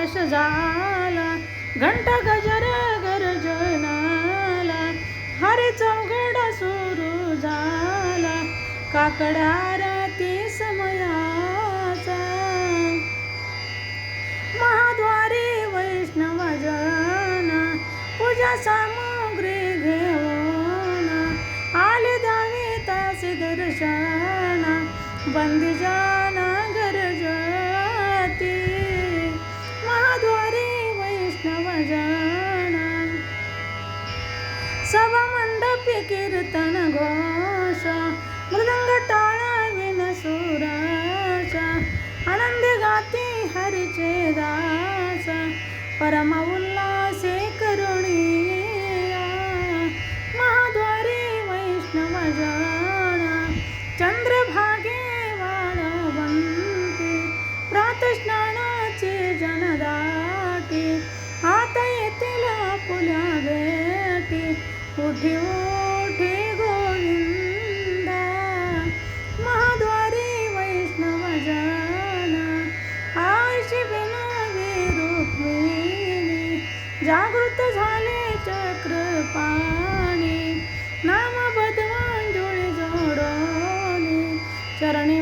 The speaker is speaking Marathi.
प्रकाश झाला, घंटा गजर गर्जनाला, हरी चौघड सुरू झाला, काकड आरती समयाचा. महाद्वारी वैष्णव जन पूजा सामुग्री घेऊन आले द्यावे तासे दर्शन, बंदी जान गरजती. महाद्वारी वैष्णव जन सभा मंडपी कीर्तन घोष, मृदंग टाळा विन सुराच, आनंदी गाती हरीचे दास, परम उल्हासे करुणिया. महाद्वारी वैष्णव जन चंद्रभागे वाळवंटी, प्रातस्नानाचे जनदाटी, आता येतील आपुल्या भेटी, उठी उठी गोविंदा. महाद्वारी वैष्णव जन आयशी विनवी रुक्मिणी, जागृत झाले चक्रपाणी, नाम बदवांजुळी जोडोनी, चरणी